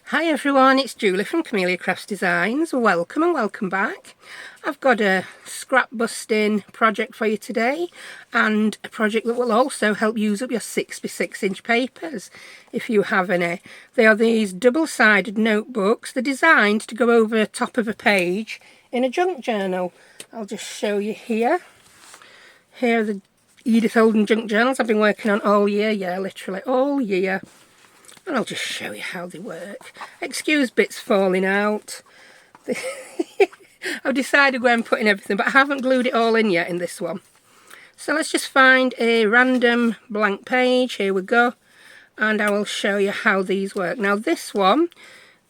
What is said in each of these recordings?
Hi everyone, it's Julie from Camellia Crafts Designs. Welcome and welcome back. I've got a scrap busting project for you today, and a project that will also help use up your 6x6 papers if you have any. They are these double-sided notebooks. They're designed to go over the top of a page in a junk journal. I'll just show you here. Here are the Edith Holden junk journals I've been working on all year, yeah, literally all year. And I'll just show you how they work. Excuse bits falling out. I've decided where I'm putting everything, but I haven't glued it all in yet in this one. So let's just find a random blank page. Here we go. And I will show you how these work. Now this one,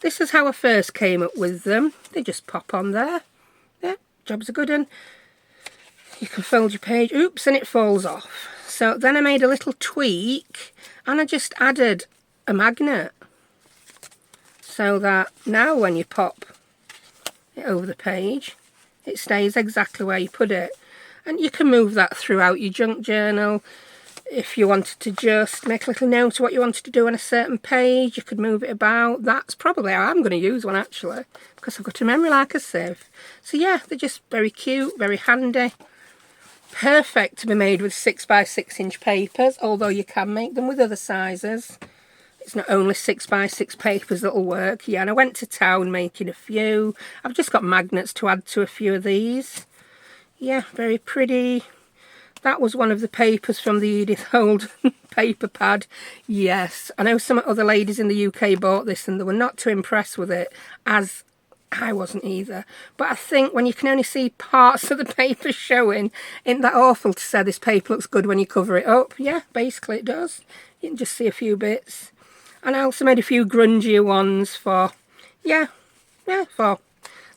this is how I first came up with them. They just pop on there. Yeah, job's a good one. You can fold your page. Oops, and it falls off. So then I made a little tweak and I just added a magnet, so that now when you pop it over the page it stays exactly where you put it. And you can move that throughout your junk journal. If you wanted to just make a little note of what you wanted to do on a certain page, you could move it about. That's probably how I'm going to use one actually, because I've got a memory like a sieve. So yeah, they're just very cute, very handy, perfect to be made with 6x6 papers, although you can make them with other sizes. It's not only 6x6 papers that'll work. Yeah, and I went to town making a few. I've just got magnets to add to a few of these. Yeah, very pretty. That was one of the papers from the Edith Holden paper pad. Yes, I know some other ladies in the UK bought this and they were not too impressed with it, as I wasn't either. But I think when you can only see parts of the paper showing, isn't that awful to say this paper looks good when you cover it up? Yeah, basically it does. You can just see a few bits. And I also made a few grungier ones for, for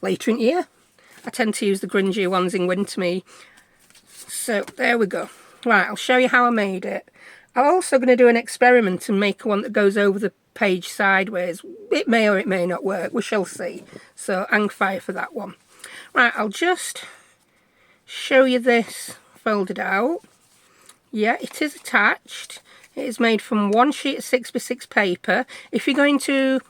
later in the year. I tend to use the grungier ones in winter me. So there we go. Right, I'll show you how I made it. I'm also going to do an experiment and make one that goes over the page sideways. It may or it may not work, we shall see. So hang fire for that one. Right, I'll just show you this folded out. Yeah, it is attached. It is made from one sheet of 6x6 paper. If you're going to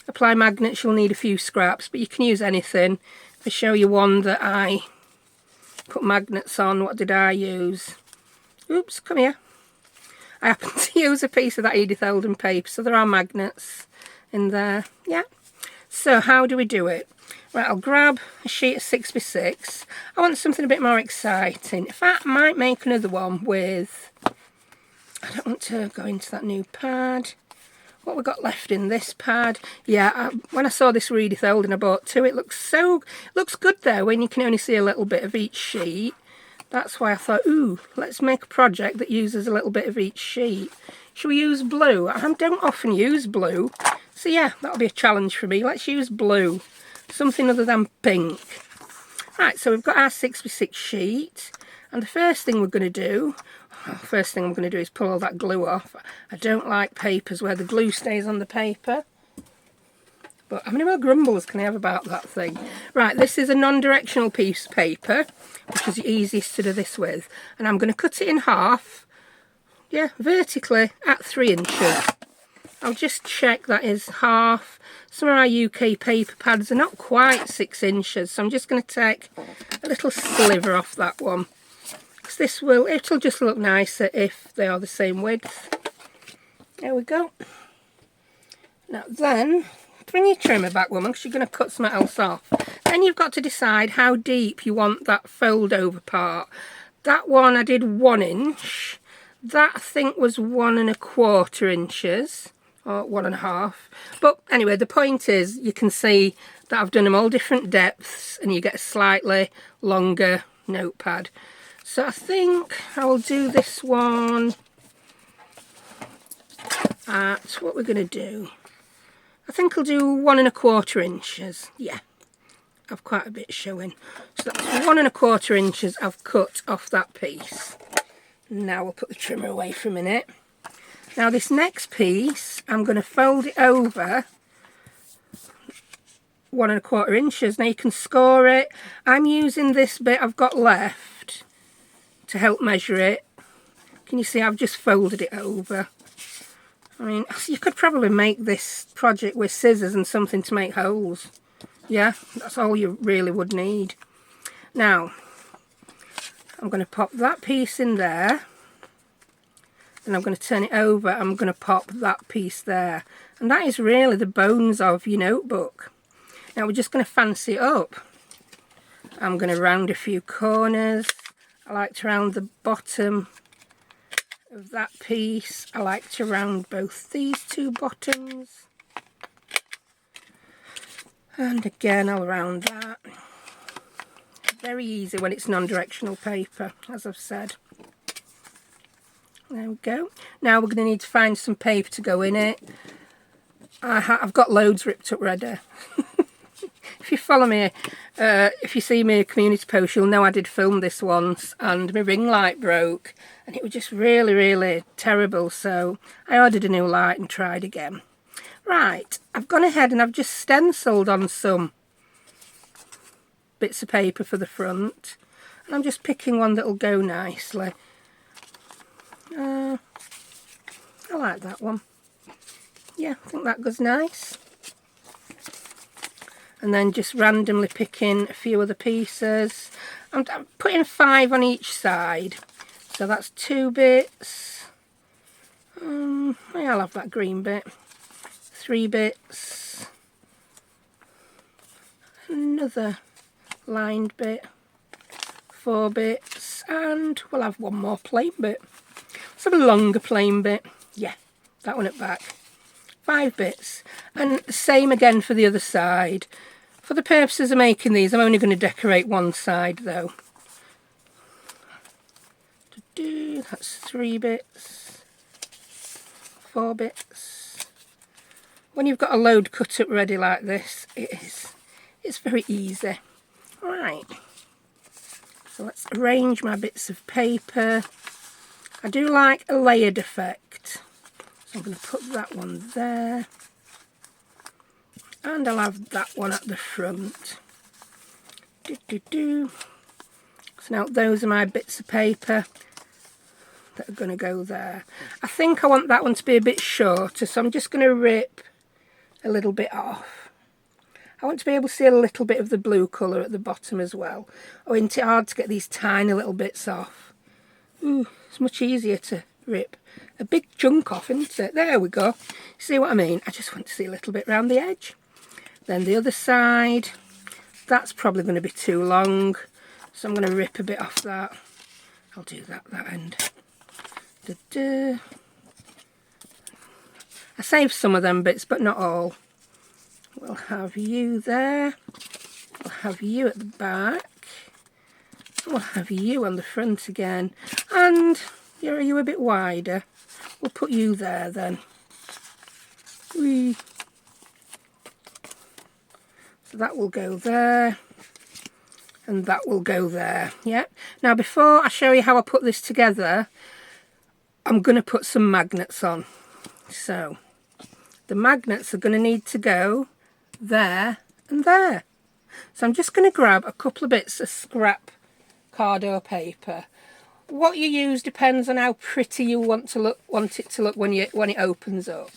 apply magnets, you'll need a few scraps, but you can use anything. I'll show you one that I put magnets on. What did I use? Oops, come here. I happen to use a piece of that Edith Holden paper, so there are magnets in there. Yeah. So how do we do it? Right, I'll grab a sheet of 6x6. I want something a bit more exciting. In fact, I might make another one with... I don't want to go into that new pad. What we got left in this pad? Yeah, when I saw this Edith Holden, I bought two. It looks good there when you can only see a little bit of each sheet. That's why I thought, ooh, let's make a project that uses a little bit of each sheet. Should we use blue? I don't often use blue. So yeah, that'll be a challenge for me. Let's use blue. Something other than pink. Right, so we've got our 6x6 sheet. And the first thing we're going to do... First thing I'm going to do is pull all that glue off. I don't like papers where the glue stays on the paper. But how many more grumbles can I have about that thing? Right, this is a non-directional piece of paper, which is the easiest to do this with. And I'm going to cut it in half, yeah, vertically at 3 inches. I'll just check that is half. Some of our UK paper pads are not quite 6 inches, so I'm just going to take a little sliver off that one. It'll just look nicer if they are the same width. There we go. Now then, bring your trimmer back, woman, because you're going to cut something else off. Then you've got to decide how deep you want that fold over part. That one I did 1 inch. That I think was 1¼ inches, or 1½. But anyway, the point is you can see that I've done them all different depths and you get a slightly longer notepad. So I think I will do this one at, what we're going to do, I think I'll do 1¼ inches. Yeah, I've quite a bit showing. So that's 1¼ inches I've cut off that piece. Now we'll put the trimmer away for a minute. Now this next piece, I'm going to fold it over 1¼ inches. Now you can score it. I'm using this bit I've got left to help measure it. Can you see I've just folded it over I mean, you could probably make this project with scissors and something to make holes. Yeah, that's all you really would need. Now, I'm going to pop that piece in there. And I'm going to turn it over. I'm going to pop that piece there. And that is really the bones of your notebook. Now we're just going to fancy it up. I'm going to round a few corners. I like to round the bottom of that piece. I like to round both these two bottoms. And again, I'll round that. Very easy when it's non-directional paper, as I've said. There we go. Now we're going to need to find some paper to go in it. I've got loads ripped up ready. If you follow me, if you see me community post, you'll know I did film this once and my ring light broke and it was just really, really terrible. So I ordered a new light and tried again. Right, I've gone ahead and I've just stenciled on some bits of paper for the front. And I'm just picking one that'll go nicely. I like that one. Yeah, I think that goes nice. And then just randomly picking a few other pieces. I'm putting 5 on each side. So that's 2 bits. Yeah, I'll have that green bit. 3 bits. Another lined bit. 4 bits. And we'll have one more plain bit. Let's have a longer plain bit. Yeah, that one at back. 5 bits. And the same again for the other side. For the purposes of making these, I'm only going to decorate one side though. That's 3 bits. 4 bits. When you've got a load cut up ready like this, it's very easy. Right. So let's arrange my bits of paper. I do like a layered effect. So I'm going to put that one there. And I'll have that one at the front. So now those are my bits of paper that are going to go there. I think I want that one to be a bit shorter, so I'm just going to rip a little bit off. I want to be able to see a little bit of the blue colour at the bottom as well. Oh, isn't it hard to get these tiny little bits off? Ooh, it's much easier to rip a big chunk off, isn't it? There we go. See what I mean? I just want to see a little bit around the edge. Then the other side, that's probably going to be too long, so I'm going to rip a bit off that. I'll do that end. I saved some of them bits, but not all. We'll have you there. We'll have you at the back. We'll have you on the front again. And are you a bit wider? We'll put you there then. Whee. So that will go there. And that will go there. Yeah. Now before I show you how I put this together, I'm going to put some magnets on. So the magnets are going to need to go there and there. So I'm just going to grab a couple of bits of scrap cardboard paper. What you use depends on how pretty you want it to look when it opens up.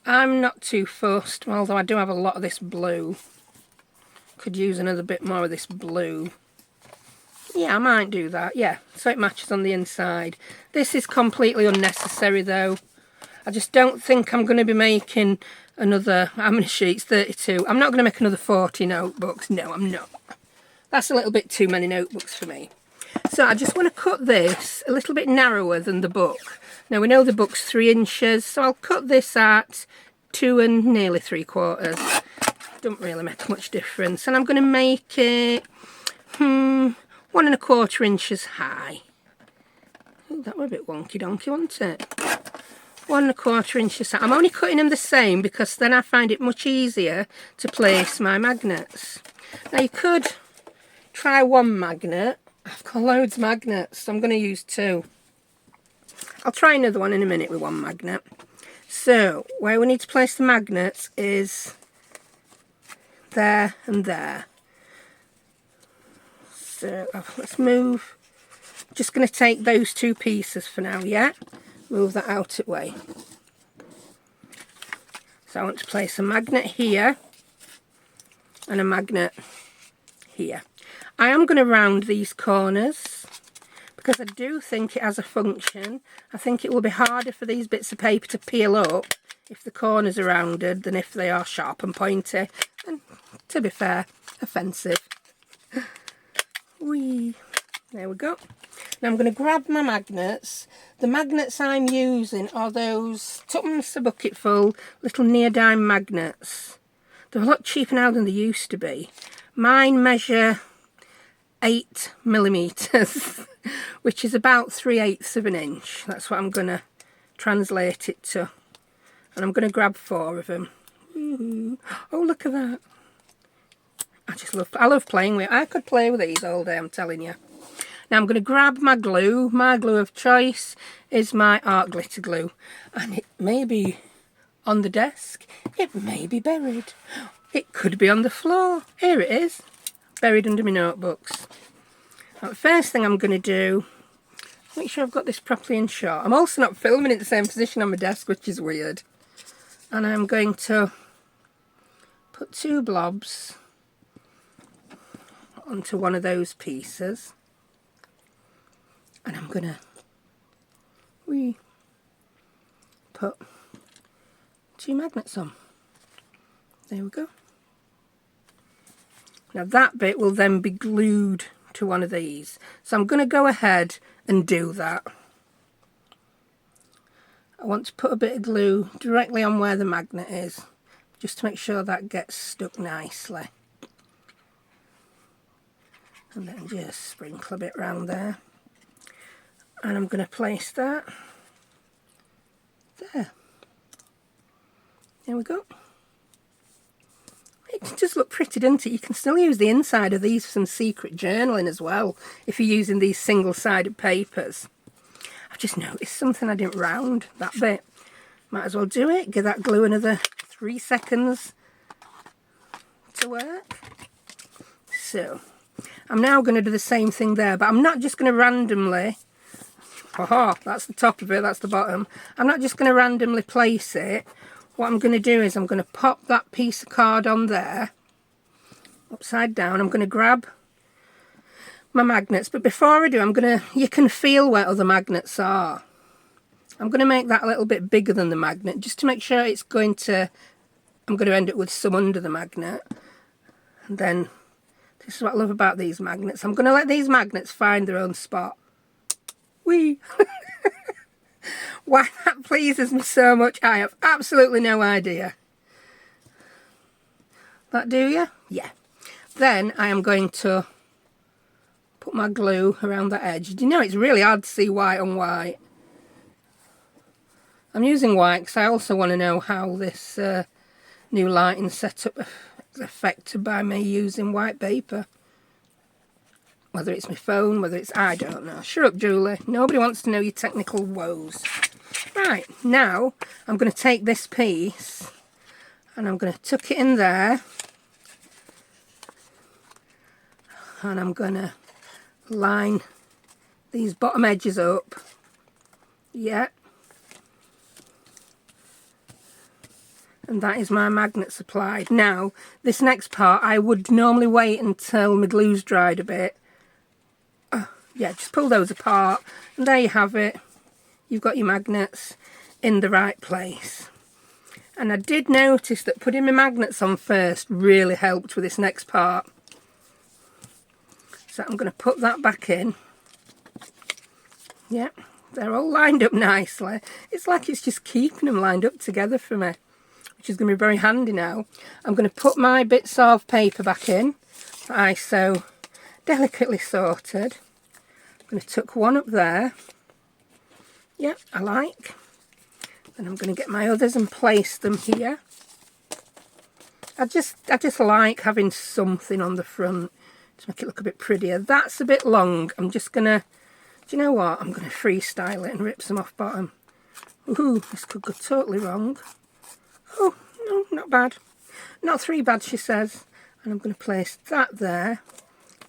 I'm not too fussed, although I do have a lot of this blue. Could use another bit more of this blue. Yeah, I might do that, yeah, so it matches on the inside. This is completely unnecessary though. I just don't think I'm going to be making another, how many sheets? 32. I'm not going to make another 40 notebooks. No, I'm not. That's a little bit too many notebooks for me. So I just want to cut this a little bit narrower than the book. Now we know the book's 3 inches, so I'll cut this at 2 and nearly 3/4. Don't really make much difference. And I'm going to make it 1 1/4 inches high. Ooh, that was a bit wonky donkey, wasn't it? 1 1/4 inches high. I'm only cutting them the same because then I find it much easier to place my magnets. Now you could try 1 magnet. I've got loads of magnets, so I'm going to use 2. I'll try another one in a minute with 1 magnet. So where we need to place the magnets is there and there. So let's move. Just going to take those 2 pieces for now, yeah? Move that out of the way. So I want to place a magnet here and a magnet here. I am going to round these corners because I do think it has a function. I think it will be harder for these bits of paper to peel up if the corners are rounded than if they are sharp and pointy. And to be fair, offensive. Whee! There we go. Now I'm going to grab my magnets. The magnets I'm using are those tuppence a bucket full little neodyme magnets. They're a lot cheaper now than they used to be. Mine measure 8mm, which is about 3/8 of an inch. That's what I'm going to translate it to. And I'm going to grab 4 of them. Ooh. Oh, look at that. I love playing with it. I could play with these all day, I'm telling you. Now I'm going to grab my glue. My glue of choice is my art glitter glue. And it may be on the desk. It may be buried. It could be on the floor. Here it is. Buried under my notebooks. Now, the first thing I'm going to do, make sure I've got this properly in shot. I'm also not filming in the same position on my desk, which is weird. And I'm going to put 2 blobs onto one of those pieces. And I'm going to put 2 magnets on. There we go. Now that bit will then be glued to one of these. So I'm going to go ahead and do that. I want to put a bit of glue directly on where the magnet is, just to make sure that gets stuck nicely. And then just sprinkle a bit around there. And I'm going to place that there. There we go. It does look pretty, doesn't it? You can still use the inside of these for some secret journaling as well, if you're using these single-sided papers. I've just noticed something I didn't round, that bit. Might as well do it. Give that glue another 3 seconds to work. So, I'm now going to do the same thing there, but I'm not just going to randomly... Oh, that's the top of it, that's the bottom. I'm not just going to randomly place it. What I'm going to do is I'm going to pop that piece of card on there, upside down. I'm going to grab my magnets, but before I do, you can feel where other magnets are. I'm going to make that a little bit bigger than the magnet, just to make sure I'm going to end up with some under the magnet. And then, this is what I love about these magnets. I'm going to let these magnets find their own spot. Whee! Why that pleases me so much, I have absolutely no idea. That do you? Yeah. Then I am going to put my glue around the edge. Do you know it's really hard to see white on white? I'm using white because I also want to know how this new lighting setup is affected by me using white paper. Whether it's my phone, whether it's... I don't know. Shut up, Julie. Nobody wants to know your technical woes. Right, now I'm going to take this piece and I'm going to tuck it in there. And I'm going to line these bottom edges up. Yeah. And that is my magnet supplied. Now, this next part, I would normally wait until my glue's dried a bit. Yeah, just pull those apart, and there you have it. You've got your magnets in the right place. And I did notice that putting my magnets on first really helped with this next part. So I'm going to put that back in. Yeah, they're all lined up nicely. It's like it's just keeping them lined up together for me, which is going to be very handy now. I'm going to put my bits of paper back in that I so delicately sorted. I'm going to tuck one up there. Yep, I like. Then I'm going to get my others and place them here. I just like having something on the front to make it look a bit prettier. That's a bit long. I'm just going to, do you know what? I'm going to freestyle it and rip some off bottom. Ooh, this could go totally wrong. Oh, no, not bad. Not 3 bad, she says. And I'm going to place that there.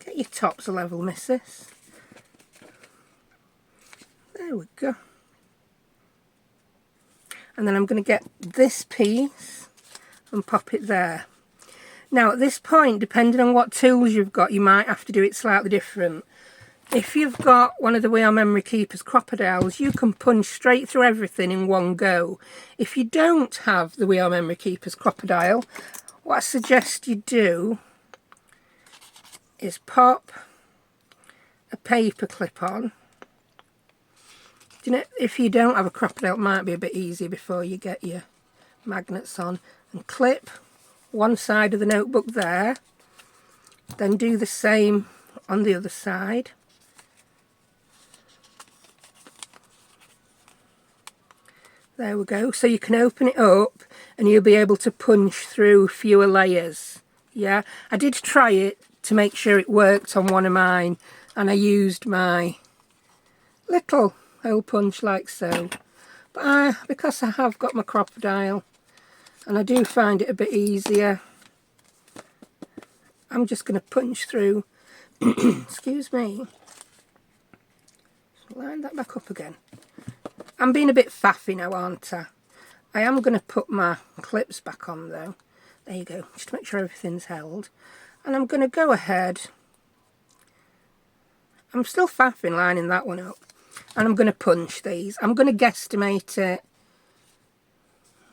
Get your tops a level, missus. There we go. And then I'm going to get this piece and pop it there. Now at this point, depending on what tools you've got, you might have to do it slightly different. If you've got one of the We Are Memory Keepers crocodiles, you can punch straight through everything in one go. If you don't have the We Are Memory Keepers crocodile, what I suggest you do is pop a paper clip on. You know, if you don't have a crocodile, it might be a bit easier before you get your magnets on, and clip one side of the notebook there, then do the same on the other side. There we go. So you can open it up and you'll be able to punch through fewer layers. Yeah, I did try it to make sure it worked on one of mine, and I used my little hole punch like so. But because I have got my crocodile and I do find it a bit easier, I'm just going to punch through. Excuse me. Line that back up again. I'm being a bit faffy now, aren't I? I am going to put my clips back on though. There you go, just to make sure everything's held. And I'm going to go ahead. I'm still faffing lining that one up. And I'm going to punch these. I'm going to guesstimate it.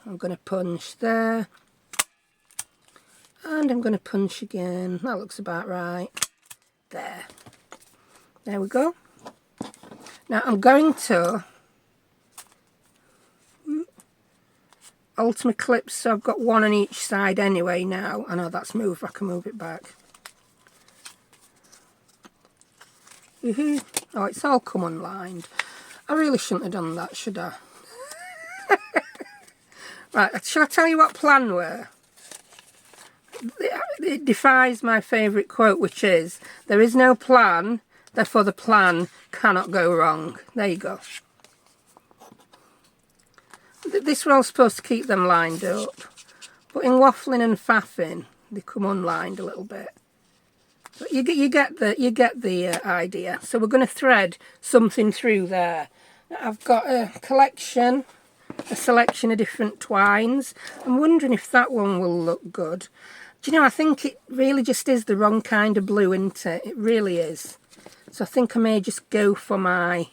I'm going to punch there. And I'm going to punch again. That looks about right. There. There we go. Now I'm going to alter my clips so I've got one on each side anyway now. I know that's moved, I can move it back. Oh, it's all come unlined. I really shouldn't have done that, should I? Right, shall I tell you what plan were? It defies my favourite quote, which is, there is no plan, therefore the plan cannot go wrong. There you go. This we're all supposed to keep them lined up, but in waffling and faffing, they come unlined a little bit. But you get the idea. So we're going to thread something through there. Now, I've got a selection of different twines. I'm wondering if that one will look good. Do you know, I think it really just is the wrong kind of blue, isn't it? It really is. So I think I may just go for my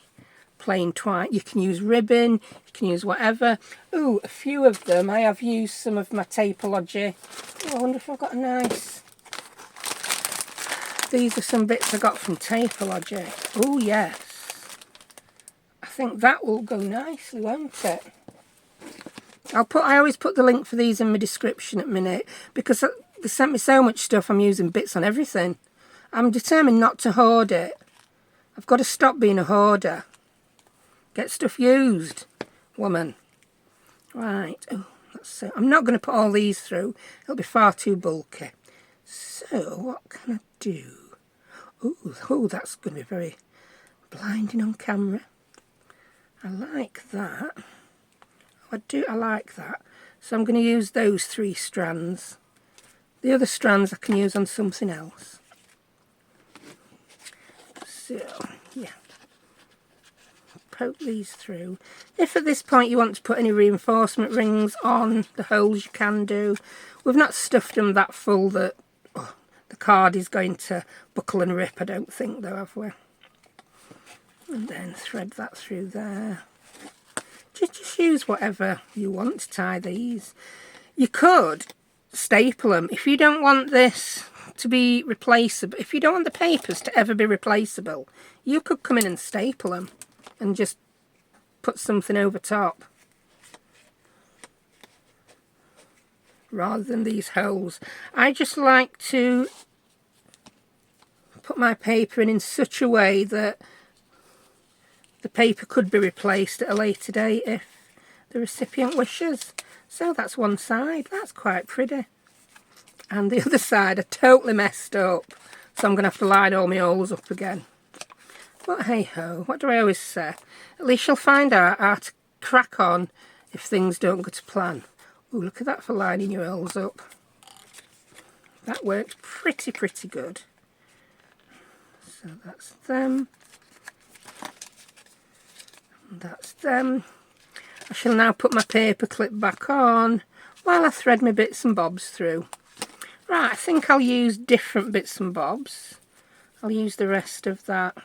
plain twine. You can use ribbon, you can use whatever. Ooh, a few of them. I have used some of my Tapeology. Oh, I wonder if I've got a nice... These are some bits I got from Tapeology. Oh, yes. I think that will go nicely, won't it? I always put the link for these in my description at a minute, because they sent me so much stuff. I'm using bits on everything. I'm determined not to hoard it. I've got to stop being a hoarder. Get stuff used, woman. Right. Oh, so I'm not going to put all these through. It'll be far too bulky. So what can I do? Oh, that's going to be very blinding on camera. I like that. I like that. So I'm going to use those 3 strands. The other strands I can use on something else. So, yeah. Poke these through. If at this point you want to put any reinforcement rings on the holes, you can do. We've not stuffed them that full that the card is going to buckle and rip, I don't think, though, have we? And then thread that through there. Just use whatever you want to tie these. You could staple them. If you don't want this to be replaceable, if you don't want the papers to ever be replaceable, you could come in and staple them and just put something over top, rather than these holes. I just like to put my paper in such a way that the paper could be replaced at a later date if the recipient wishes. So that's one side. That's quite pretty. And the other side I totally messed up, so I'm going to have to line all my holes up again. But hey ho, what do I always say? At least you'll find out how to crack on if things don't go to plan. Ooh, look at that for lining your holes up. That worked pretty good. So that's them. And that's them. I shall now put my paper clip back on. while I thread my bits and bobs through. Right, I think I'll use different bits and bobs. I'll use the rest of that.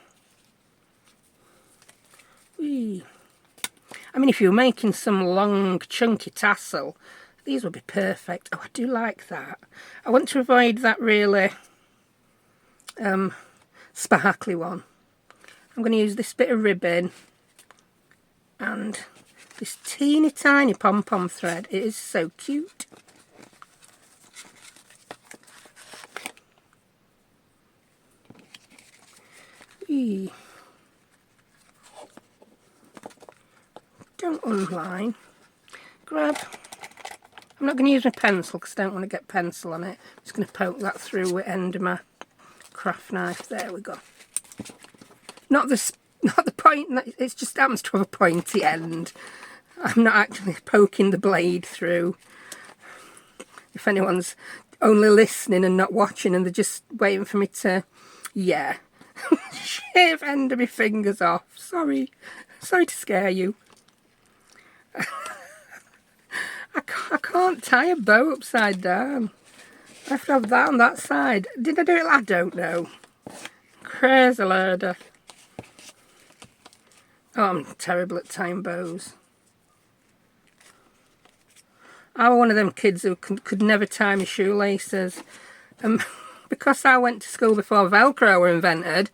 Whee. I mean, if you were making some long, chunky tassel, these would be perfect. Oh, I do like that. I want to avoid that really sparkly one. I'm going to use this bit of ribbon and this teeny tiny pom-pom thread. It is so cute. Eee. Don't unline. Grab. I'm not going to use my pencil because I don't want to get pencil on it. I'm just going to poke that through the end of my craft knife. There we go. Not the point. It just happens to have a pointy end. I'm not actually poking the blade through. If anyone's only listening and not watching and they're just waiting for me to, yeah, shave end of my fingers off. Sorry to scare you. I can't tie a bow upside down. I have to have that on that side. Did I do it? I don't know. Crazy loader. Oh, I'm terrible at tying bows. I was one of them kids who could never tie my shoelaces. Because I went to school before Velcro were invented,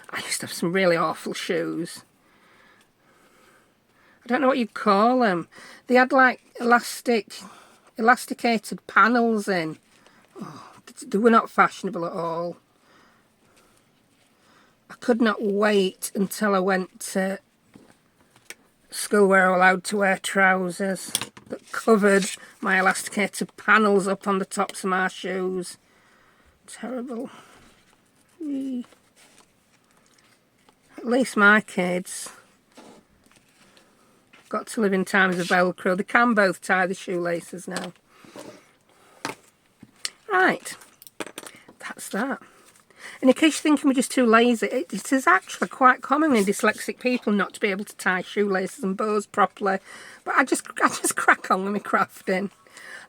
I used to have some really awful shoes. I don't know what you'd call them. They had like elasticated panels in. Oh, they were not fashionable at all. I could not wait until I went to school where I was allowed to wear trousers that covered my elasticated panels up on the tops of my shoes. Terrible. Whee. At least my kids got to live in times of Velcro. They can both tie the shoelaces now. Right, that's that. And in case you're thinking we're just too lazy, it is actually quite common in dyslexic people not to be able to tie shoelaces and bows properly. But I just crack on with my crafting.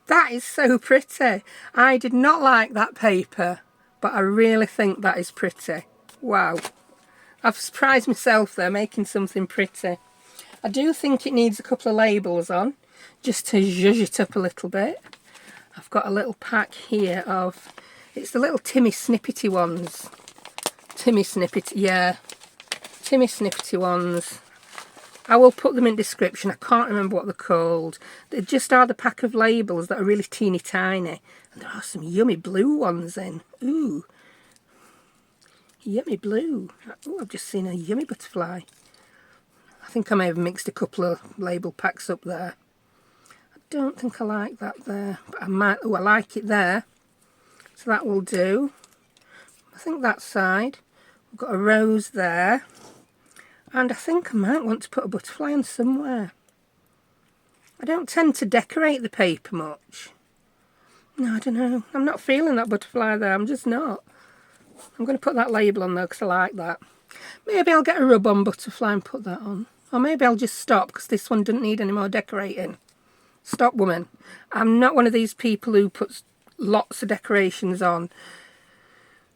That is so pretty. I did not like that paper, but I really think that is pretty. Wow. I've surprised myself there making something pretty. I do think it needs a couple of labels on, just to zhuzh it up a little bit. I've got a little pack here of, it's the little Timmy Snippety ones. Timmy Snippety ones. I will put them in description. I can't remember what they're called. They just are the pack of labels that are really teeny tiny. And there are some yummy blue ones in. Ooh. Yummy blue. Oh, I've just seen a yummy butterfly. I think I may have mixed a couple of label packs up there. I don't think I like that there, but I might. Oh, I like it there. So that will do. I think that side. We've got a rose there. And I think I might want to put a butterfly on somewhere. I don't tend to decorate the paper much. No, I don't know. I'm not feeling that butterfly there. I'm just not. I'm going to put that label on there because I like that. Maybe I'll get a rub-on butterfly and put that on. Or maybe I'll just stop because this one doesn't need any more decorating. Stop, woman. I'm not one of these people who puts lots of decorations on.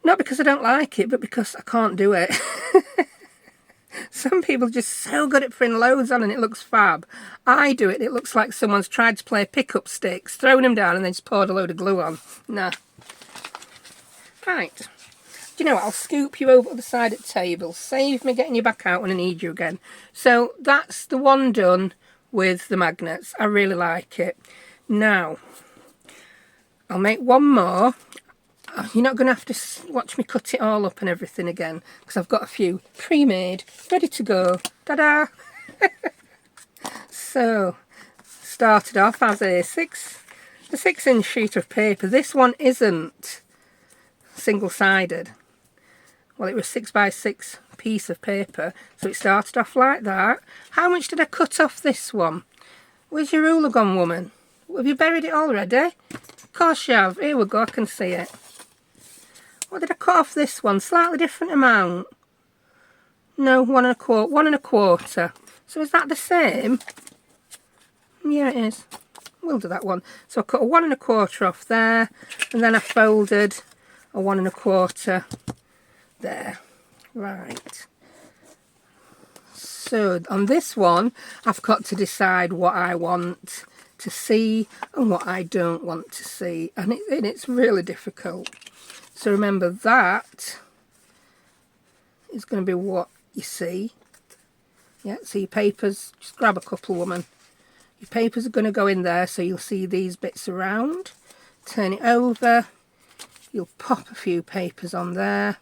Not because I don't like it, but because I can't do it. Some people are just so good at putting loads on and it looks fab. I do it and it looks like someone's tried to play pick-up sticks, thrown them down and then just poured a load of glue on. Nah. Right. Do you know what? I'll scoop you over to the side of the table. Save me getting you back out when I need you again. So that's the one done with the magnets. I really like it. Now, I'll make one more. You're not going to have to watch me cut it all up and everything again because I've got a few pre-made, ready to go. Ta-da! So, started off as a 6-inch sheet of paper. This one isn't single-sided. Well, it was 6x6 piece of paper, so it started off like that. How much did I cut off this one? Where's your ruler gone, woman? Have you buried it already? Of course you have. Here we go, I can see it. What did I cut off this one? Slightly different amount. No, 1 1/4. So is that the same? Yeah, it is. we'll do that one. So I cut a 1 1/4 off there, and then I folded a 1 1/4 there. Right. So on this one, I've got to decide what I want to see and what I don't want to see, and it's really difficult. So remember, that is going to be what you see. Yeah, so your papers, just grab a couple, woman. Your papers are going to go in there, so you'll see these bits around. Turn it over, you'll pop a few papers on there,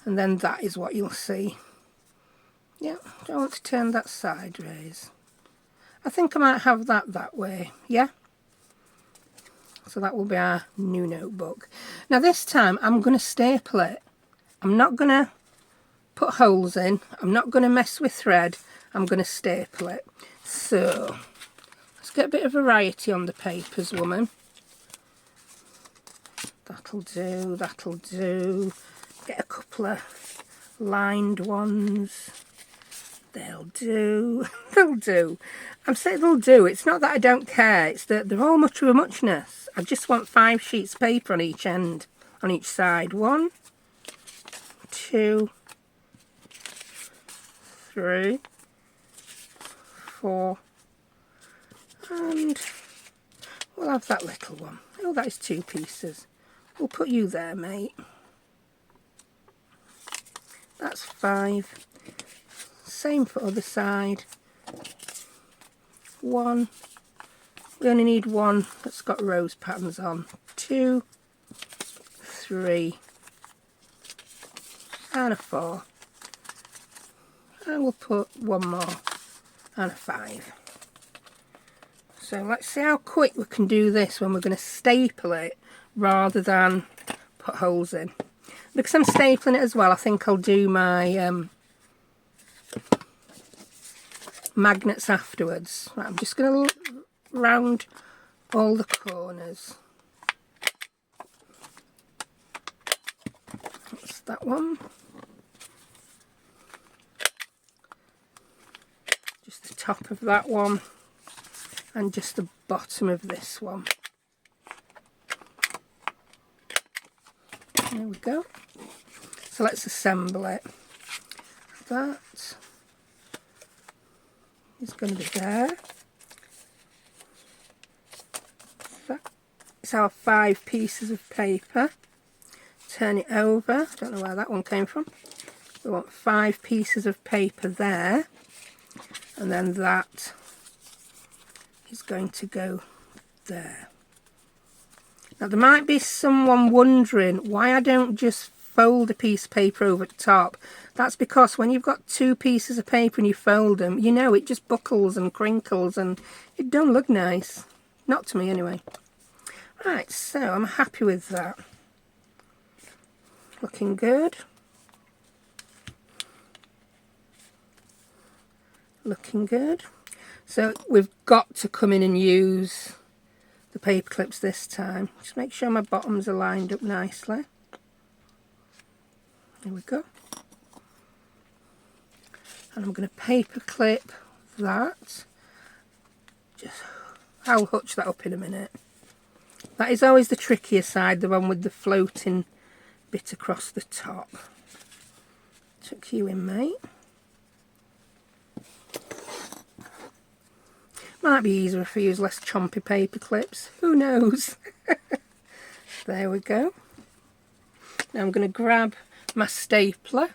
and then that is what you'll see. Yeah, don't want to turn that sideways. I think I might have that way, yeah? So that will be our new notebook. Now this time I'm going to staple it. I'm not going to put holes in. I'm not going to mess with thread. I'm going to staple it. So let's get a bit of variety on the papers, woman. That'll do, that'll do. Get a couple of lined ones. They'll do. They'll do. I'm saying they'll do. It's not that I don't care. It's that they're all much of a muchness. I just want 5 sheets of paper on each end, on each side. 1, 2, 3, 4, and we'll have that little one. Oh, that is 2 pieces. We'll put you there, mate. That's 5. Same for other side. 1. We only need 1 that's got rose patterns on. 2, 3, and a 4. And we'll put 1 more and a 5. So let's see how quick we can do this when we're going to staple it rather than put holes in. Because I'm stapling it as well, I think I'll do my magnets afterwards. Right, I'm just going to round all the corners. That's that one. Just the top of that one. And just the bottom of this one. There we go. So let's assemble it. That is going to be there. That is our 5 pieces of paper. Turn it over. I don't know where that one came from. We want 5 pieces of paper there. And then that is going to go there. Now there might be someone wondering why I don't just fold a piece of paper over the top. That's because when you've got 2 pieces of paper and you fold them, you know, it just buckles and crinkles and it don't look nice. Not to me anyway. Right, so I'm happy with that. Looking good. Looking good. So we've got to come in and use the paper clips this time. Just make sure my bottoms are lined up nicely. There we go. And I'm going to paper clip that. I'll hutch that up in a minute. That is always the trickier side, the one with the floating bit across the top. Tuck you in, mate. Might be easier if I use less chompy paper clips. Who knows? There we go. Now I'm going to grab my stapler.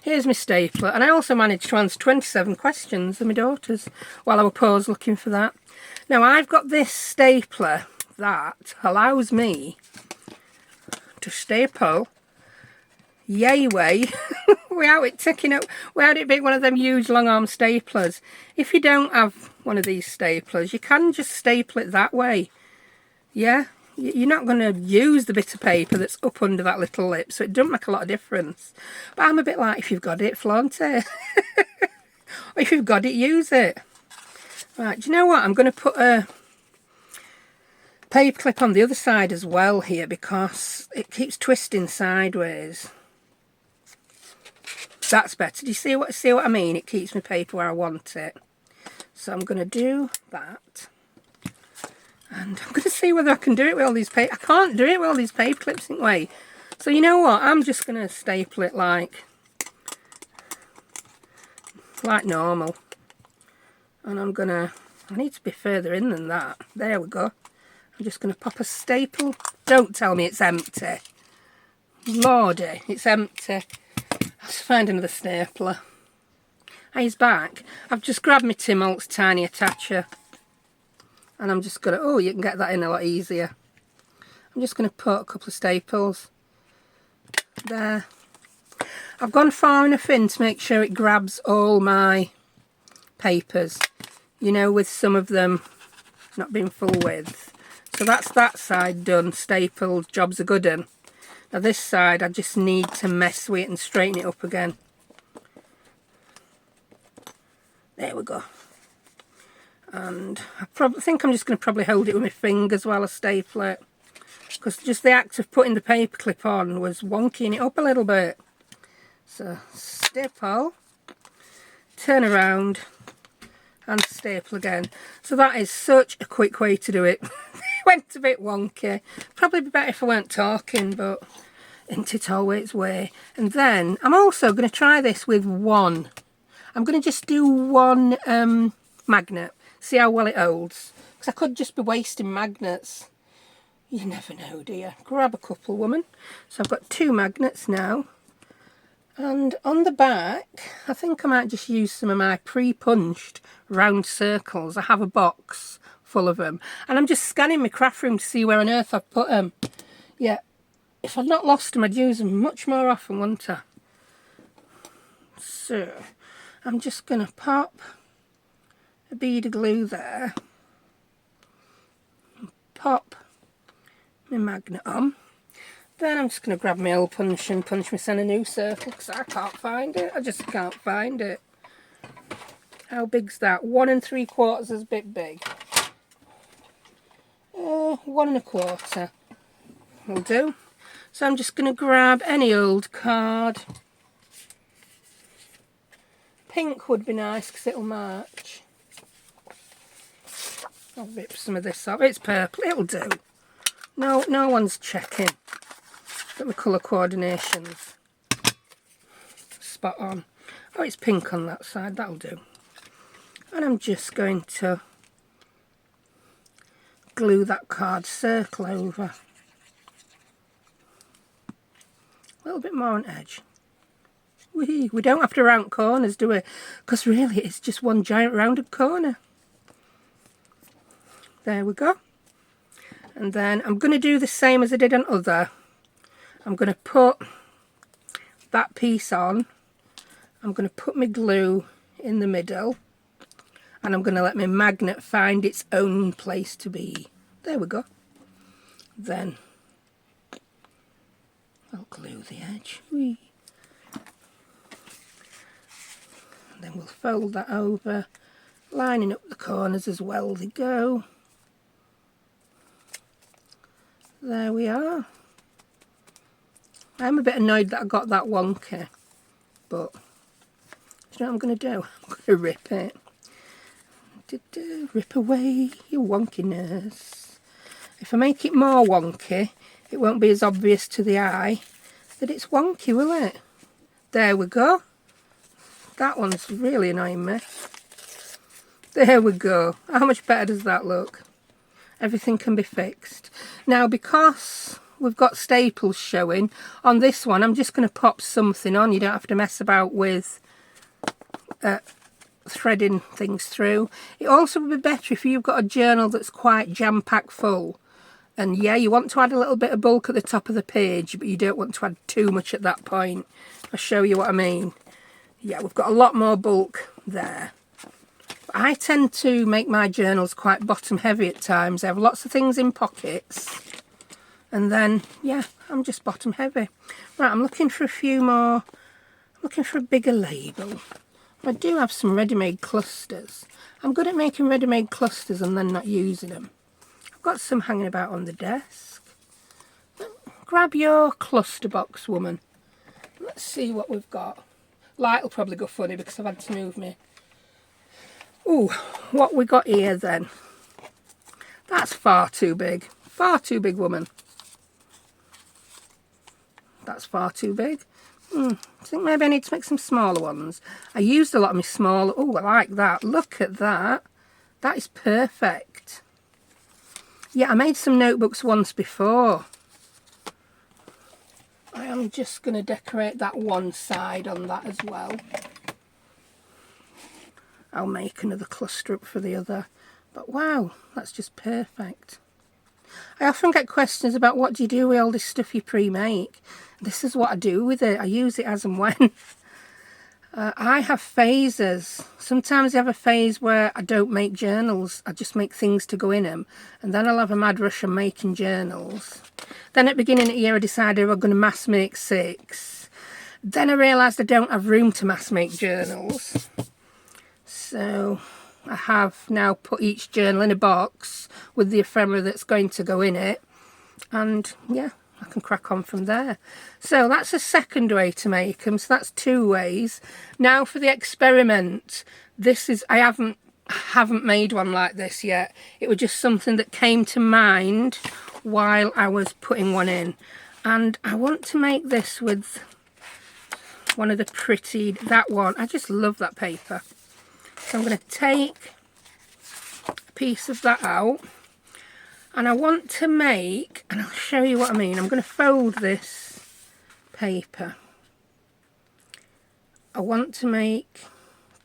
Here's my stapler, and I also managed to answer 27 questions of my daughters while I was paused looking for that. Now I've got this stapler that allows me to staple yay way without it ticking up, without it being one of them huge long arm staplers. If you don't have one of these staplers, you can just staple it that way. Yeah, you're not going to use the bit of paper that's up under that little lip, so it doesn't make a lot of difference. But I'm a bit like, if you've got it, flaunt it. Or if you've got it, use it. Right, do you know what? I'm going to put a paper clip on the other side as well here because it keeps twisting sideways. That's better. Do you see what I mean? It keeps my paper where I want it. So I'm going to do that. And I'm going to see whether I can do it with all these paper. I can't do it with all these paper clips in way. So you know what? I'm just going to staple it like normal. And I'm going to... I need to be further in than that. There we go. I'm just going to pop a staple. Don't tell me it's empty. Lordy, it's empty. Let's find another stapler. Hey, he's back. I've just grabbed my Tim Holtz tiny attacher. And I'm just going to... Oh, you can get that in a lot easier. I'm just going to put a couple of staples there. I've gone far enough in to make sure it grabs all my papers. You know, with some of them not being full width. So that's that side done, stapled, job's a good one. Now this side, I just need to mess with it and straighten it up again. There we go. And I think I'm just going to probably hold it with my fingers while I staple it. Because just the act of putting the paper clip on was wonking it up a little bit. So staple, turn around, and staple again. So that is such a quick way to do it. It went a bit wonky. Probably be better if I weren't talking, but isn't it always way? And then I'm also going to try this with one. I'm going to just do one magnet. See how well it holds. Because I could just be wasting magnets. You never know, do you? Grab a couple, woman. So I've got 2 magnets now. And on the back, I think I might just use some of my pre-punched round circles. I have a box full of them. And I'm just scanning my craft room to see where on earth I've put them. Yeah, if I'd not lost them, I'd use them much more often, wouldn't I? So, I'm just going to pop a bead of glue there. Pop my magnet on. Then I'm just going to grab my hole punch and punch myself a new circle because I can't find it. I just can't find it. How big's that? 1 3/4 is a bit big. 1 1/4 will do. So I'm just going to grab any old card. Pink would be nice because it'll match. I'll rip some of this off. It's purple. It'll do. No one's checking. Got my colour coordinations spot on. Oh, it's pink on that side. That'll do. And I'm just going to glue that card circle over. A little bit more on edge. We don't have to round corners, do we? Because really it's just one giant rounded corner. There we go. And then I'm going to do the same as I did on other. I'm going to put that piece on. I'm going to put my glue in the middle. And I'm going to let my magnet find its own place to be. There we go. Then I'll glue the edge. Whee. And then we'll fold that over, lining up the corners as well they go. There we are. I'm a bit annoyed that I got that wonky, but do you know what I'm going to do? I'm going to rip it. Rip away your wonkiness. If I make it more wonky, it won't be as obvious to the eye that it's wonky, will it? There we go. That one's really annoying me. There we go. How much better does that look? Everything can be fixed. Now, because we've got staples showing, on this one I'm just going to pop something on. You don't have to mess about with threading things through. It also would be better if you've got a journal that's quite jam-packed full. And yeah, you want to add a little bit of bulk at the top of the page, but you don't want to add too much at that point. I'll show you what I mean. Yeah, we've got a lot more bulk there. But I tend to make my journals quite bottom heavy at times. I have lots of things in pockets. And then, yeah, I'm just bottom heavy. Right, I'm looking for a few more. I'm looking for a bigger label. I do have some ready-made clusters. I'm good at making ready-made clusters and then not using them. I've got some hanging about on the desk. Grab your cluster box, woman. Let's see what we've got. Light will probably go funny because I've had to move me. Oh, what we got here then? That's far too big. Far too big, woman. That's far too big. I think maybe I need to make some smaller ones. I used a lot of my smaller. Oh, I like that. Look at that. That is perfect. Yeah, I made some notebooks once before. I am just going to decorate that one side on that as well. I'll make another cluster up for the other. But wow, that's just perfect. I often get questions about what do you do with all this stuff you pre-make. This is what I do with it. I use it as and when. I have phases. Sometimes I have a phase where I don't make journals. I just make things to go in them. And then I'll have a mad rush of making journals. Then at the beginning of the year I decided I'm going to mass make 6. Then I realised I don't have room to mass make journals. So I have now put each journal in a box with the ephemera that's going to go in it. And yeah, I can crack on from there. So that's a second way to make them. So that's 2 ways. Now for the experiment. This is, I haven't made one like this yet. It was just something that came to mind while I was putting one in. And I want to make this with one of the prettied, that one. I just love that paper. So I'm going to take a piece of that out. And I want to make, and I'll show you what I mean. I'm going to fold this paper. I want to make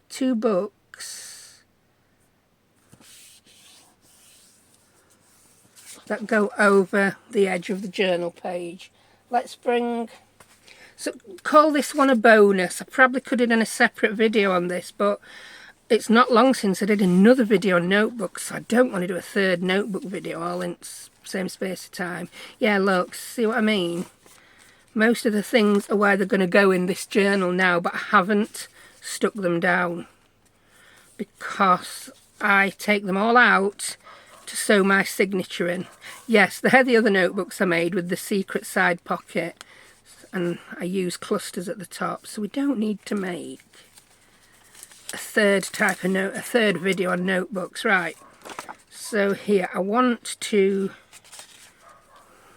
2 books that go over the edge of the journal page. Let's bring, so call this one a bonus. I probably could have done a separate video on this, but it's not long since I did another video on notebooks, so I don't want to do a 3rd notebook video all in the same space of time. Yeah, look, see what I mean? Most of the things are where they're going to go in this journal now, but I haven't stuck them down because I take them all out to sew my signature in. Yes, they're the other notebooks I made with the secret side pocket, and I use clusters at the top, so we don't need to make a 3rd type of note, a 3rd video on notebooks. Right, so here I want to,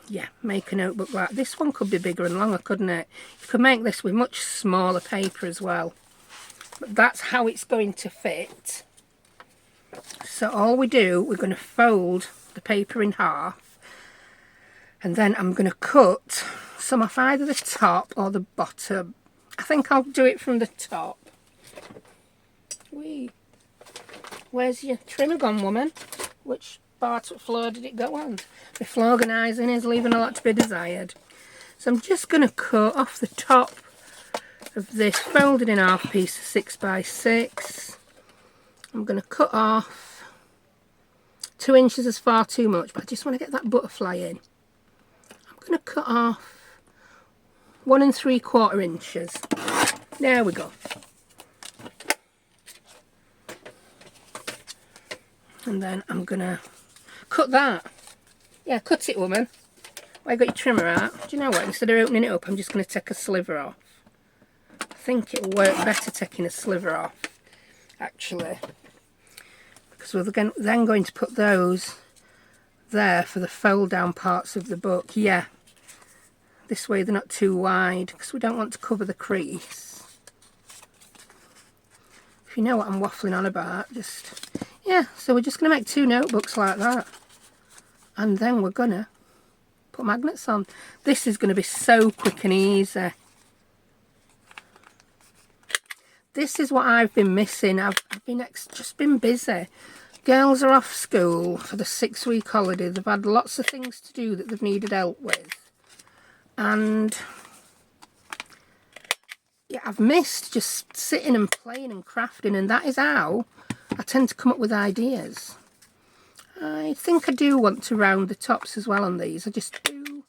yeah, make a notebook like this. One could be bigger and longer, couldn't it? You could make this with much smaller paper as well, but that's how it's going to fit. So all we do, we're going to fold the paper in half, and then I'm going to cut some off either the top or the bottom. I think I'll do it from the top. Wee. Where's your trimmer gone, woman? Which part of the floor did it go on? The floor organising is leaving a lot to be desired. So I'm just going to cut off the top of this folded in half piece of 6x6. I'm going to cut off 2 inches is far too much, but I just want to get that butterfly in. I'm going to cut off 1 3/4 inches. There we go. And then I'm going to cut that. Yeah, cut it, woman. Why you got your trimmer out? Do you know what? Instead of opening it up, I'm just going to take a sliver off. I think it'll work better taking a sliver off, actually. Because we're then going to put those there for the fold down parts of the book. Yeah. This way they're not too wide, because we don't want to cover the crease. If you know what I'm waffling on about, just... yeah, so we're just going to make 2 notebooks like that. And then we're going to put magnets on. This is going to be so quick and easy. This is what I've been missing. I've just been busy. Girls are off school for the 6-week holiday. They've had lots of things to do that they've needed help with. And yeah, I've missed just sitting and playing and crafting, and that is how I tend to come up with ideas. I think I do want to round the tops as well on these. I just do.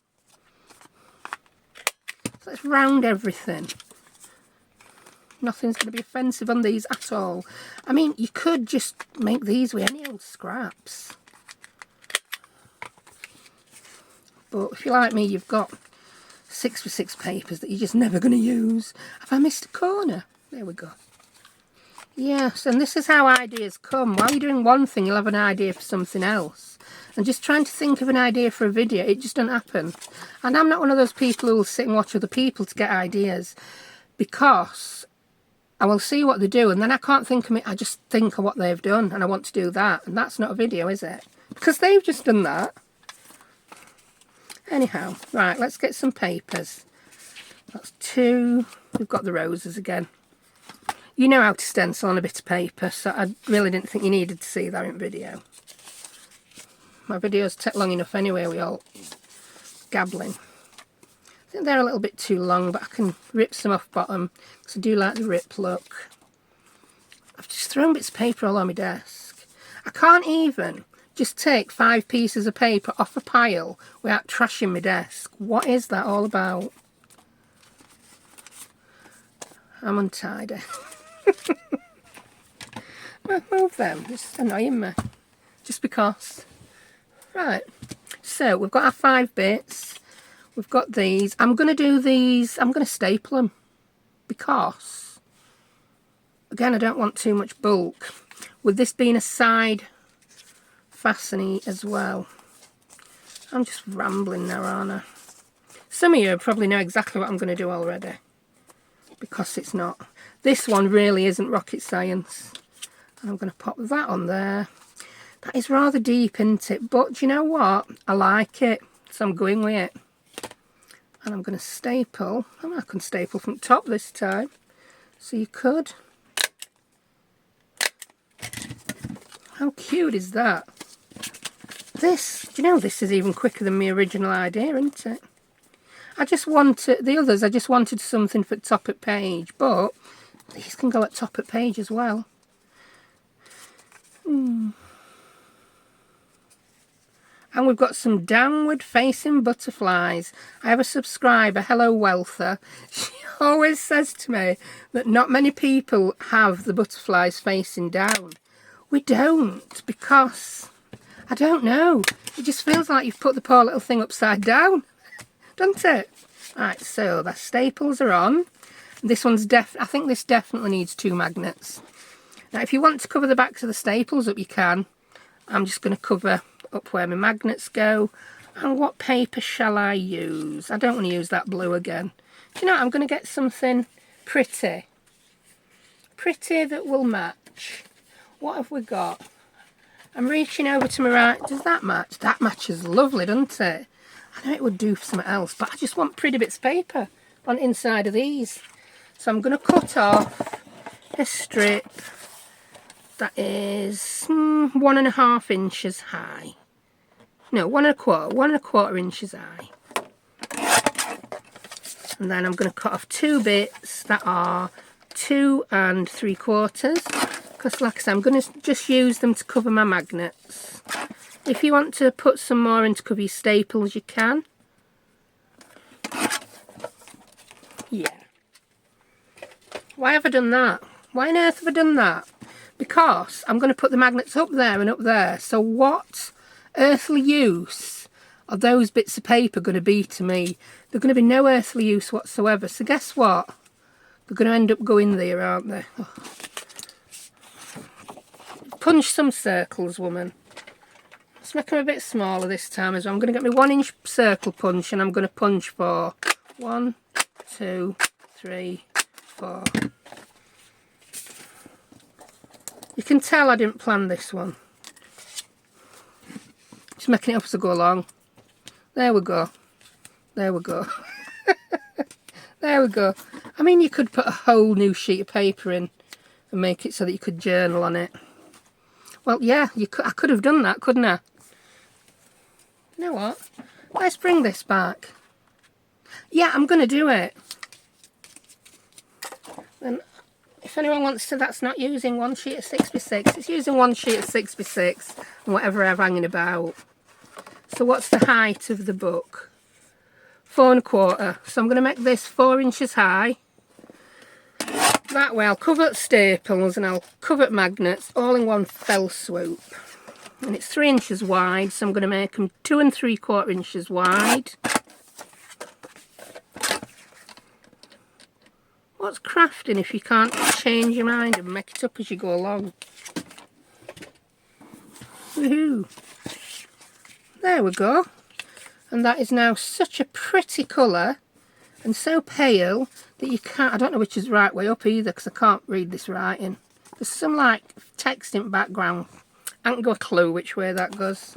So let's round everything. Nothing's going to be offensive on these at all. I mean, you could just make these with any old scraps. But if you're like me, you've got 6x6 papers that you're just never going to use. Have I missed a corner? There we go. Yes, and this is how ideas come. While you're doing one thing, you'll have an idea for something else. And just trying to think of an idea for a video, it just doesn't happen. And I'm not one of those people who will sit and watch other people to get ideas, because I will see what they do and then I can't think of it. I just think of what they've done and I want to do that. And that's not a video, is it? Because they've just done that. Anyhow, right, let's get some papers. That's 2. We've got the roses again. You know how to stencil on a bit of paper, so I really didn't think you needed to see that in video. My videos take long enough anyway, we all gabbling. I think they're a little bit too long, but I can rip some off bottom, because I do like the rip look. I've just thrown bits of paper all on my desk. I can't even just take 5 pieces of paper off a pile without trashing my desk. What is that all about? I'm untidy. Well, move them, it's annoying me. Just because. Right, so we've got our 5 bits. We've got these. I'm going to do these, I'm going to staple them. Because, again, I don't want too much bulk. With this being a side fastening as well. I'm just rambling now, aren't I? Some of you probably know exactly what I'm going to do already. Because it's not. This one really isn't rocket science. And I'm going to pop that on there. That is rather deep, isn't it? But do you know what? I like it. So I'm going with it. And I'm going to staple. I can staple from the top this time. So you could. How cute is that? This, do you know this is even quicker than my original idea, isn't it? I just wanted, the others, I just wanted something for top at page, but these can go at top at page as well. And we've got some downward facing butterflies. I have a subscriber, Hello Wealther. She always says to me that not many people have the butterflies facing down. We don't, because, I don't know, it just feels like you've put the poor little thing upside down. Doesn't it? Right, so the staples are on. This one's I think this definitely needs 2 magnets. Now, if you want to cover the backs of the staples up, you can. I'm just going to cover up where my magnets go. And what paper shall I use? I don't want to use that blue again. Do you know what? I'm going to get something pretty. Pretty that will match. What have we got? I'm reaching over to my right. Does that match? That matches lovely, doesn't it? I know it would do for something else, but I just want pretty bits of paper on the inside of these. So I'm going to cut off a strip that is 1.5 inches high. No, 1.25 inches high. And then I'm going to cut off 2 bits that are 2 3/4, because like I said, I'm going to just use them to cover my magnets. If you want to put some more in to cover your staples, you can. Yeah. Why have I done that? Why on earth have I done that? Because I'm going to put the magnets up there and up there. So what earthly use are those bits of paper going to be to me? They're going to be no earthly use whatsoever. So guess what? They're going to end up going there, aren't they? Oh. Punch some circles, woman. Let's make them a bit smaller this time as well. I'm going to get my 1-inch circle punch and I'm going to punch for 1, 2, 3, 4. You can tell I didn't plan this one. Just making it up as I go along. There we go. There we go. There we go. I mean, you could put a whole new sheet of paper in and make it so that you could journal on it. Well, yeah, I could have done that, couldn't I? You know what? Let's bring this back. Yeah, I'm going to do it. Then, if anyone wants to, that's not using 1 sheet of 6x6. It's using 1 sheet of 6x6 and whatever I'm hanging about. So what's the height of the book? 4.25. So I'm going to make this 4 inches high. That way I'll cover staples and I'll cover magnets all in one fell swoop. And it's 3 inches wide, so I'm going to make them 2 3/4 inches wide. What's crafting if you can't change your mind and make it up as you go along? Woohoo! There we go. And that is now such a pretty colour and so pale that you can't, I don't know which is the right way up either because I can't read this writing. There's some like text in background. I haven't got a clue which way that goes.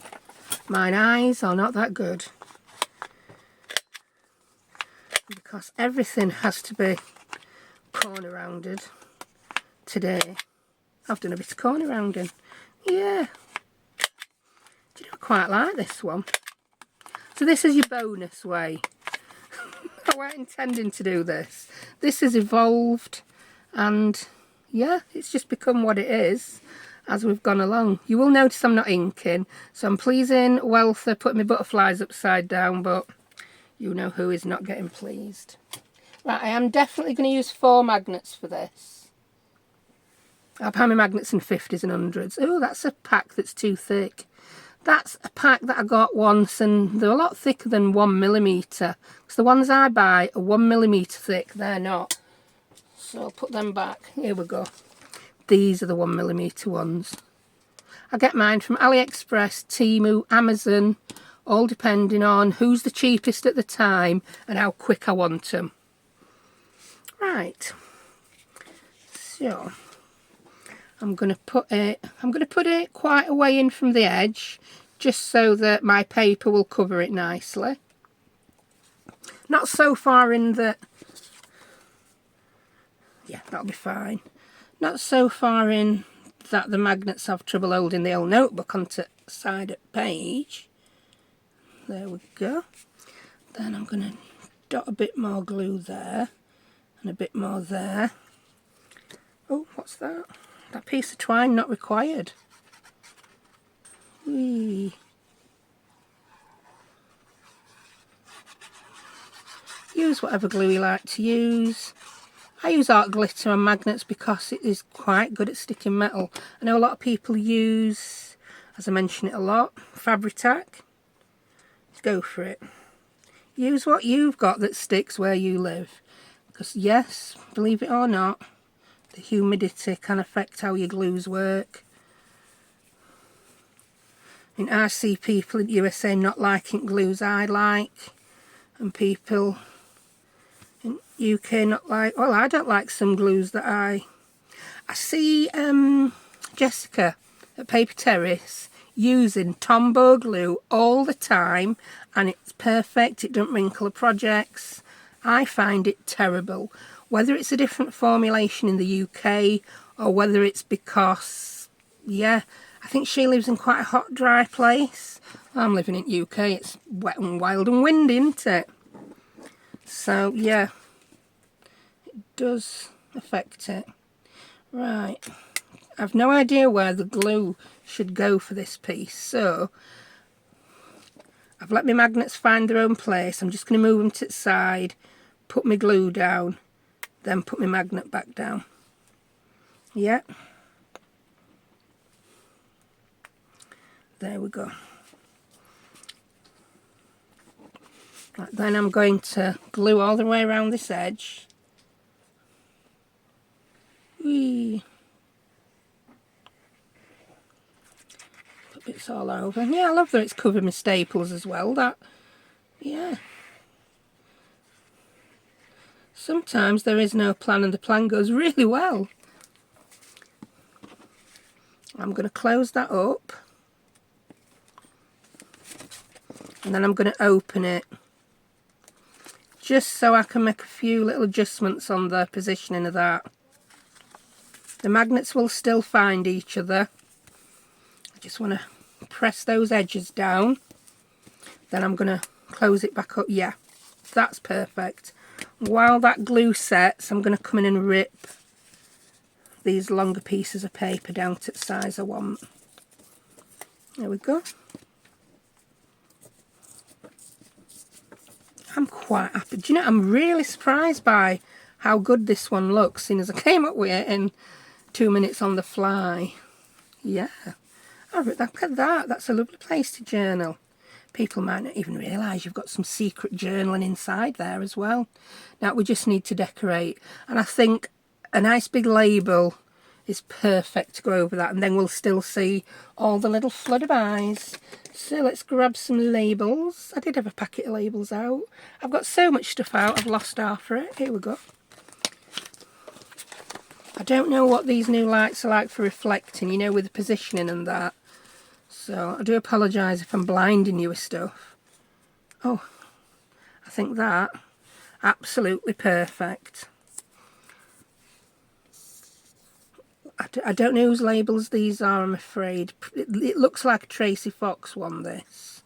Mine eyes are not that good. Because everything has to be corner rounded today. I've done a bit of corner rounding. Yeah. Do you know, I quite like this one. So this is your bonus way. I weren't intending to do this. This has evolved and yeah, it's just become what it is as we've gone along. You will notice I'm not inking, so I'm pleasing Welther, putting my butterflies upside down, but you know who is not getting pleased. Right, I am definitely going to use 4 magnets for this. I'll have my magnets in 50s and 100s. Oh, that's a pack that's too thick. That's a pack that I got once and they're a lot thicker than 1mm. Because the ones I buy are 1mm thick, they're not. So I'll put them back. Here we go. These are the 1mm ones. I get mine from AliExpress, Temu, Amazon, all depending on who's the cheapest at the time and how quick I want them. Right. So I'm going to put it quite a way in from the edge, just so that my paper will cover it nicely. Not so far in that, yeah, that'll be fine. Not so far in that the magnets have trouble holding the old notebook onto the side of the page. There we go. Then I'm going to dot a bit more glue there and a bit more there. Oh, what's that? That piece of twine not required. Whee. Use whatever glue you like to use. I use art glitter on magnets because it is quite good at sticking metal. I know a lot of people use, as I mention it a lot, Fabri-Tac. Go for it. Use what you've got that sticks where you live. Because yes, believe it or not, the humidity can affect how your glues work. I mean, I see people in the USA not liking glues I like, and people in UK not like, well, I don't like some glues that I see Jessica at Paper Terrace using Tombow glue all the time and it's perfect, it doesn't wrinkle the projects. I find it terrible. Whether it's a different formulation in the UK or whether it's because, yeah, I think she lives in quite a hot, dry place. I'm living in UK, it's wet and wild and windy, isn't it? So, yeah, it does affect it. Right, I've no idea where the glue should go for this piece, so I've let my magnets find their own place. I'm just going to move them to the side, put my glue down, then put my magnet back down. Yeah. There we go. Right, then I'm going to glue all the way around this edge. Whee. Put bits all over. Yeah, I love that it's covered with staples as well. That, yeah. Sometimes there is no plan and the plan goes really well. I'm going to close that up. And then I'm going to open it. Just so I can make a few little adjustments on the positioning of that. The magnets will still find each other. I just want to press those edges down. Then I'm going to close it back up. Yeah, that's perfect. While that glue sets, I'm going to come in and rip these longer pieces of paper down to the size I want. There we go. I'm quite happy. Do you know, I'm really surprised by how good this one looks, seeing as I came up with it in 2 minutes on the fly. Yeah. Oh, look at that. That's a lovely place to journal. People might not even realise you've got some secret journaling inside there as well. Now we just need to decorate, and I think a nice big label is perfect to go over that, and then we'll still see all the little flutterbys. So let's grab some labels. I did have a packet of labels out. I've got so much stuff out, I've lost half for it. Here we go. I don't know what these new lights are like for reflecting, you know, with the positioning and that. So I do apologise if I'm blinding you with stuff. Oh, I think that, absolutely perfect. I don't know whose labels these are, I'm afraid. It looks like a Tracy Fox one, this.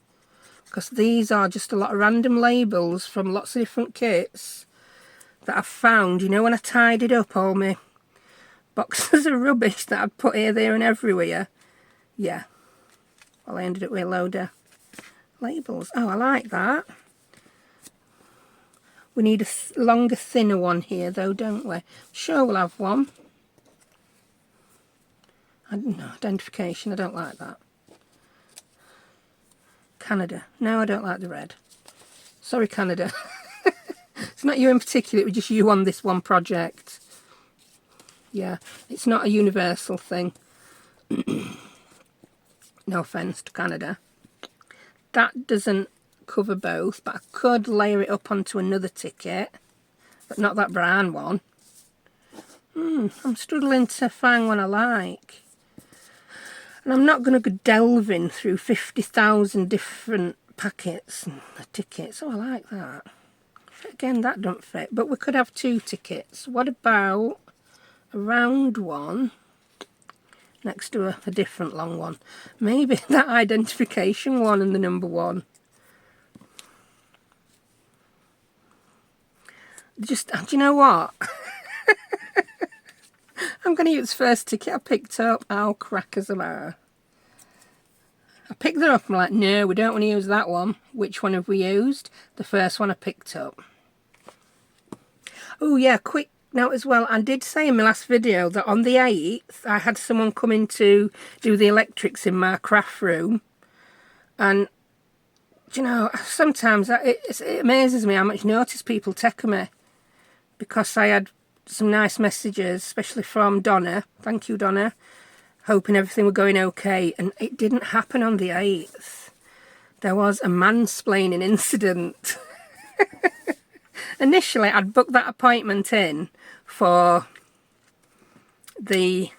Because these are just a lot of random labels from lots of different kits that I've found. You know, when I tidied up all my boxes of rubbish that I'd put here, there and everywhere. Yeah. Well, I ended up with a load of labels. Oh, I like that. We need a longer, thinner one here, though, don't we? Sure, we'll have one. No, identification, I don't like that. Canada. No, I don't like the red. Sorry, Canada. It's not you in particular, it was just you on this one project. Yeah, it's not a universal thing. No offence to Canada. That doesn't cover both, but I could layer it up onto another ticket, but not that brown one. I'm struggling to find one I like. And I'm not going to go delving through 50,000 different packets and tickets. Oh, I like that. Again, that don't fit, but we could have two tickets. What about a round one next to a different long one? Maybe that identification one and the number one. Just, do you know what? I'm going to use the first ticket I picked up. How crackers am I? I picked it up and I'm like, no, we don't want to use that one. Which one have we used? The first one I picked up. Oh yeah, quick note as well. I did say in my last video that on the 8th, I had someone come in to do the electrics in my craft room. And, you know, sometimes it amazes me how much notice people take of me. Because I had some nice messages, especially from Donna. Thank you, Donna. Hoping everything were going okay. And it didn't happen on the 8th. There was a mansplaining incident. Initially, I'd booked that appointment in for the...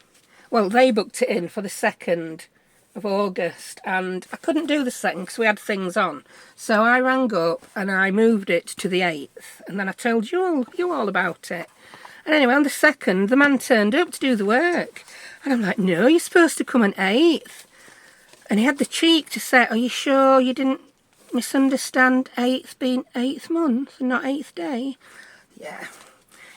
Well, they booked it in for the 2nd of August. And I couldn't do the 2nd because we had things on. So I rang up and I moved it to the 8th. And then I told you all about it. And anyway, on the 2nd, the man turned up to do the work. And I'm like, no, you're supposed to come on 8th. And he had the cheek to say, are you sure you didn't misunderstand 8th being 8th month and not 8th day? Yeah.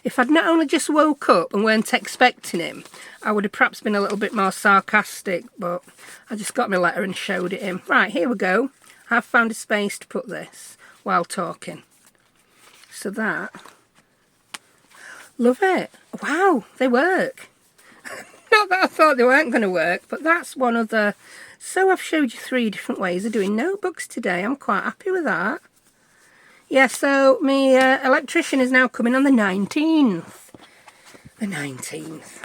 If I'd not only just woke up and weren't expecting him, I would have perhaps been a little bit more sarcastic. But I just got my letter and showed it him. Right, here we go. I've found a space to put this while talking. So that... Love it. Wow, they work. Not that I thought they weren't going to work, but that's one of the... So I've showed you 3 different ways of doing notebooks today. I'm quite happy with that. Yeah, so my electrician is now coming on the 19th. The 19th.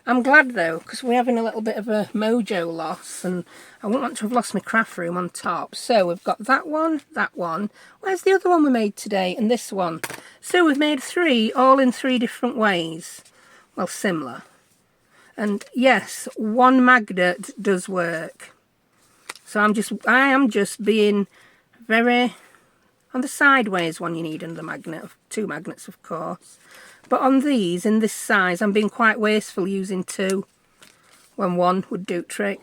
I'm glad though, because we're having a little bit of a mojo loss, and I wouldn't want to have lost my craft room on top. So we've got that one, that one. Where's the other one we made today? And this one. So we've made 3, all in 3 different ways. Well, similar. And yes, one magnet does work. So I am just being very... On the sideways one you need another magnet, 2 magnets of course. But on these, in this size, I'm being quite wasteful using 2 when 1 would do the trick.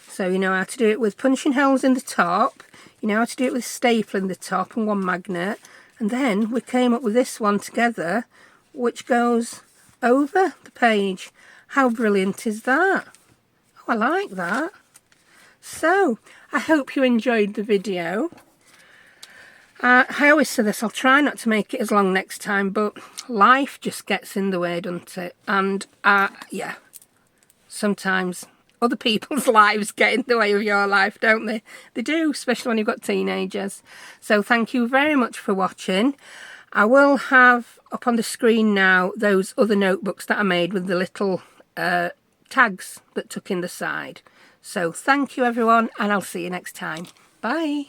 So you know how to do it with punching holes in the top, you know how to do it with stapling the top and 1 magnet. And then we came up with this one together, which goes over the page. How brilliant is that? Oh, I like that. So, I hope you enjoyed the video. I always say this, I'll try not to make it as long next time, but life just gets in the way, doesn't it? And, yeah, sometimes other people's lives get in the way of your life, don't they? They do, especially when you've got teenagers. So thank you very much for watching. I will have up on the screen now those other notebooks that I made with the little tags that tuck in the side. So thank you everyone, and I'll see you next time. Bye.